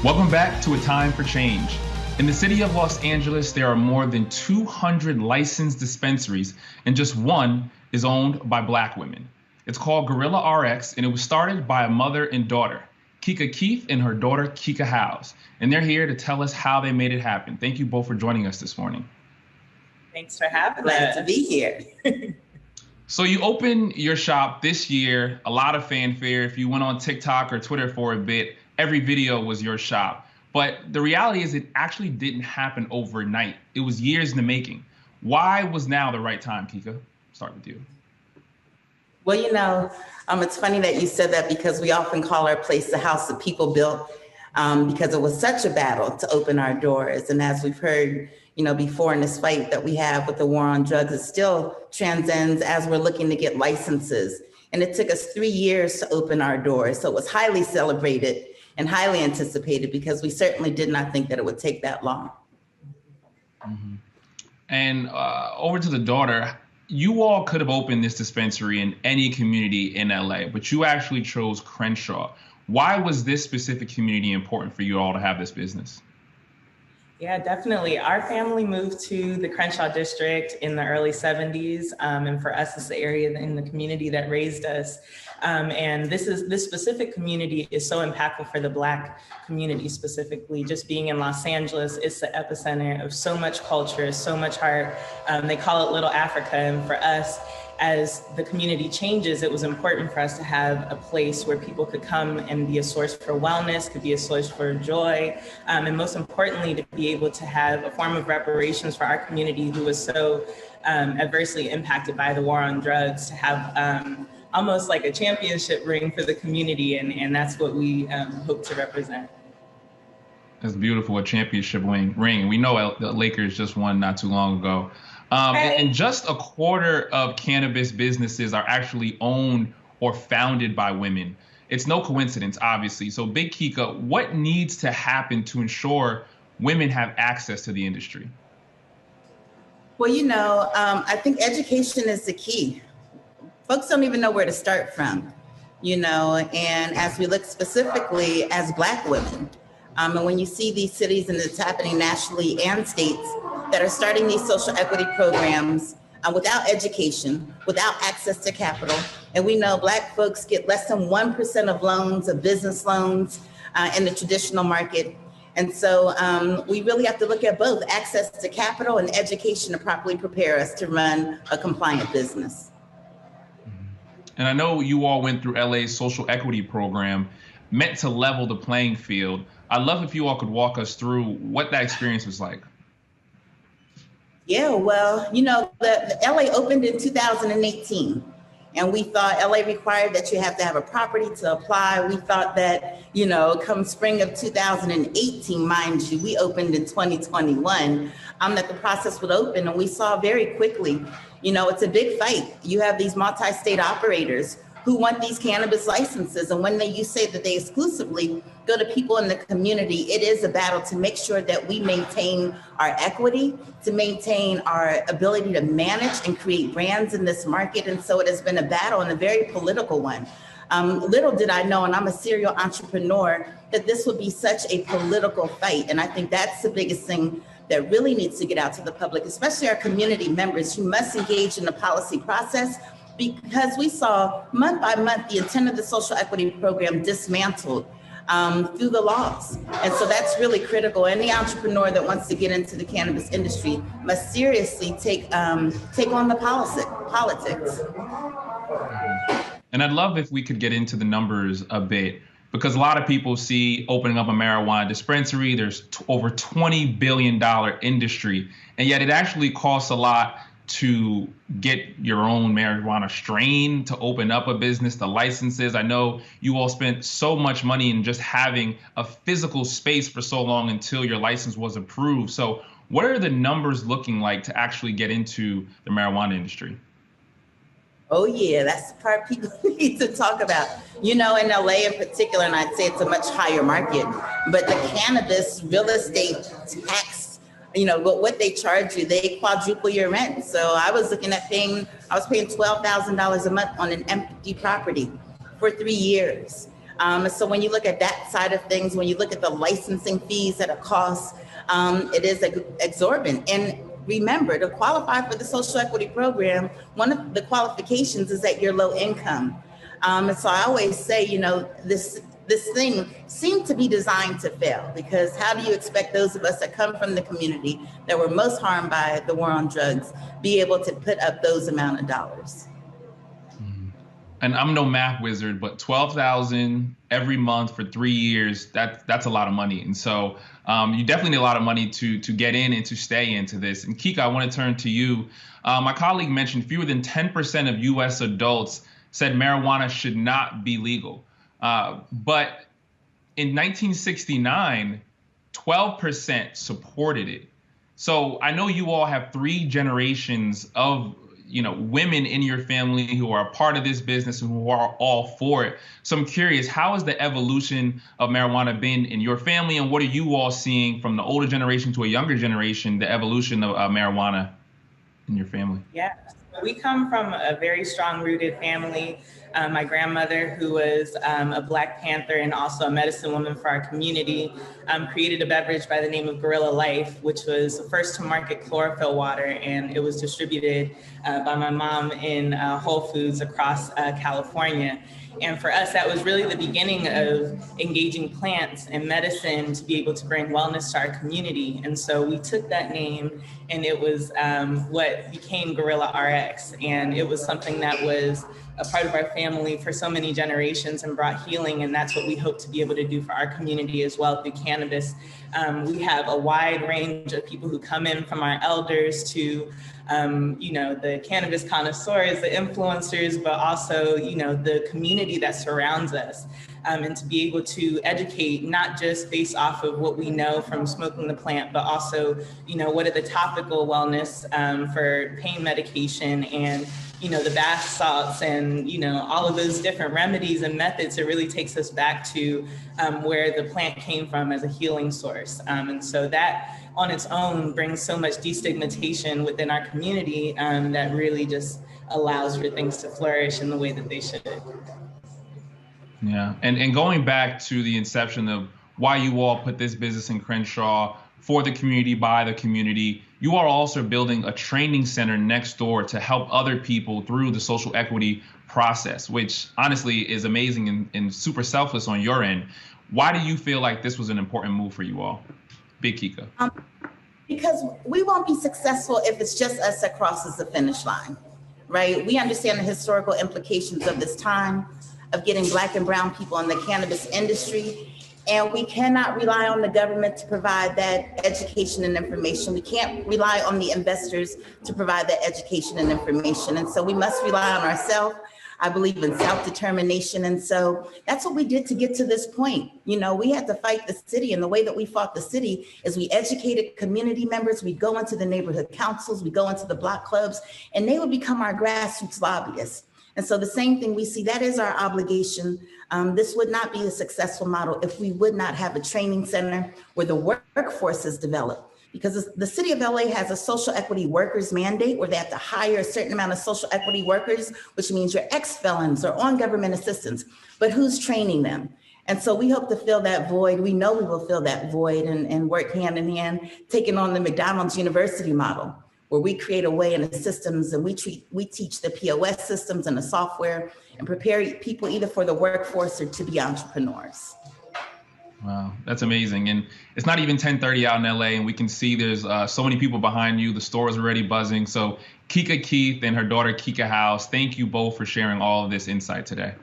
Welcome back to A Time for Change. In the city of Los Angeles, there are more than 200 licensed dispensaries, and just one is owned by Black women. It's called Gorilla RX, and it was started by a mother and daughter, Kika Keith and her daughter, Kika Howze. And they're here to tell us how they made it happen. Thank you both for joining us this morning. Thanks for having us. Glad to be here. So you opened your shop this year, a lot of fanfare. If you went on TikTok or Twitter for a bit, every video was your shop. But the reality is it actually didn't happen overnight. It was years in the making. Why was now the right time, Kika? Start with you. Well, it's funny that you said that because we often call our place the house that people built because it was such a battle to open our doors. And as we've heard, before in this fight that we have with the war on drugs, it still transcends as we're looking to get licenses. And it took us 3 years to open our doors. So it was highly celebrated and highly anticipated because we certainly did not think that it would take that long. Mm-hmm. And over to the daughter, you all could have opened this dispensary in any community in LA, but you actually chose Crenshaw. Why was this specific community important for you all to have this business? Yeah, definitely. Our family moved to the Crenshaw district in the early 70s. And for us, it's the area in the community that raised us. And this specific community is so impactful for the Black community specifically. Just being in Los Angeles, it's the epicenter of so much culture, so much heart. They call it Little Africa. And for us, as the community changes, it was important for us to have a place where people could come and be a source for wellness, could be a source for joy, and most importantly, to be able to have a form of reparations for our community who was so adversely impacted by the war on drugs, to have almost like a championship ring for the community, and that's what we hope to represent. That's beautiful, a championship ring. We know the Lakers just won not too long ago. And just a quarter of cannabis businesses are actually owned or founded by women. It's no coincidence, obviously. So Big Kika, what needs to happen to ensure women have access to the industry? Well, I think education is the key. Folks don't even know where to start from, and as we look specifically as Black women, and when you see these cities, and it's happening nationally and states, that are starting these social equity programs without education, without access to capital. And we know Black folks get less than 1% of loans, of business loans in the traditional market. And so we really have to look at both access to capital and education to properly prepare us to run a compliant business. And I know you all went through LA's social equity program meant to level the playing field. I'd love if you all could walk us through what that experience was like. Yeah, well, the LA opened in 2018, and we thought LA required that you have to have a property to apply. We thought that, come spring of 2018, mind you, we opened in 2021, that the process would open, and we saw very quickly, it's a big fight. You have these multi-state operators who want these cannabis licenses. And when you say that they exclusively go to people in the community, it is a battle to make sure that we maintain our equity, to maintain our ability to manage and create brands in this market. And so it has been a battle, and a very political one. Little did I know, and I'm a serial entrepreneur, that this would be such a political fight. And I think that's the biggest thing that really needs to get out to the public, especially our community members who must engage in the policy process, because we saw month by month the intent of the social equity program dismantled through the laws. And so that's really critical. Any entrepreneur that wants to get into the cannabis industry must seriously take on the politics. And I'd love if we could get into the numbers a bit, because a lot of people see opening up a marijuana dispensary, there's over $20 billion industry, and yet it actually costs a lot to get your own marijuana strain, to open up a business, the licenses. I know you all spent so much money in just having a physical space for so long until your license was approved. So what are the numbers looking like to actually get into the marijuana industry? Oh yeah, that's the part people need to talk about. In LA in particular, and I'd say it's a much higher market, but the cannabis real estate tax, but what they charge you, they quadruple your rent. So I was paying $12,000 a month on an empty property for 3 years. So when you look at that side of things, when you look at the licensing fees that it costs, it is exorbitant. And remember, to qualify for the social equity program, one of the qualifications is that you're low income. And so I always say, this thing seemed to be designed to fail, because how do you expect those of us that come from the community that were most harmed by the war on drugs be able to put up those amount of dollars? And I'm no math wizard, but $12,000 every month for 3 years, that's a lot of money. And so you definitely need a lot of money to get in and to stay into this. And Kika, I want to turn to you. My colleague mentioned fewer than 10% of US adults said marijuana should not be legal. But in 1969, 12% supported it. So I know you all have 3 generations of women in your family who are a part of this business and who are all for it. So I'm curious, how has the evolution of marijuana been in your family, and what are you all seeing from the older generation to a younger generation, the evolution of marijuana in your family? Yeah, we come from a very strong rooted family. My grandmother, who was a Black Panther and also a medicine woman for our community, created a beverage by the name of Gorilla Life, which was the first to market chlorophyll water, and it was distributed by my mom in Whole Foods across California. And for us, that was really the beginning of engaging plants and medicine to be able to bring wellness to our community. And so we took that name, and it was what became Gorilla RX. And it was something that was a part of our family for so many generations and brought healing. And that's what we hope to be able to do for our community as well through cannabis. We have a wide range of people who come in, from our elders to the cannabis connoisseurs, the influencers, but also, the community that surrounds us. And to be able to educate, not just based off of what we know from smoking the plant, but also, what are the topical wellness for pain medication and, the bath salts and, all of those different remedies and methods. It really takes us back to where the plant came from as a healing source. And so that on its own brings so much destigmatization within our community that really just allows for things to flourish in the way that they should. Yeah, and going back to the inception of why you all put this business in Crenshaw, for the community, by the community, you are also building a training center next door to help other people through the social equity process, which honestly is amazing and super selfless on your end. Why do you feel like this was an important move for you all? Big Kika. Because we won't be successful if it's just us that crosses the finish line, right? We understand the historical implications of this time, of getting Black and brown people in the cannabis industry. And we cannot rely on the government to provide that education and information. We can't rely on the investors to provide that education and information. And so we must rely on ourselves. I believe in self-determination. And so that's what we did to get to this point. We had to fight the city. And the way that we fought the city is we educated community members. We go into the neighborhood councils, we go into the block clubs, and they would become our grassroots lobbyists. And so the same thing we see, that is our obligation. This would not be a successful model if we would not have a training center where the workforce is developed. Because the city of LA has a social equity workers mandate where they have to hire a certain amount of social equity workers, which means your ex-felons or on government assistance, but who's training them? And so we hope to fill that void. We know we will fill that void and work hand in hand, taking on the McDonald's University model, where we create a way in the systems and we teach the POS systems and the software and prepare people either for the workforce or to be entrepreneurs. Wow, that's amazing. And it's not even 10:30 out in LA, and we can see there's so many people behind you. The store is already buzzing. So Kika Keith and her daughter Kika Howze, thank you both for sharing all of this insight today.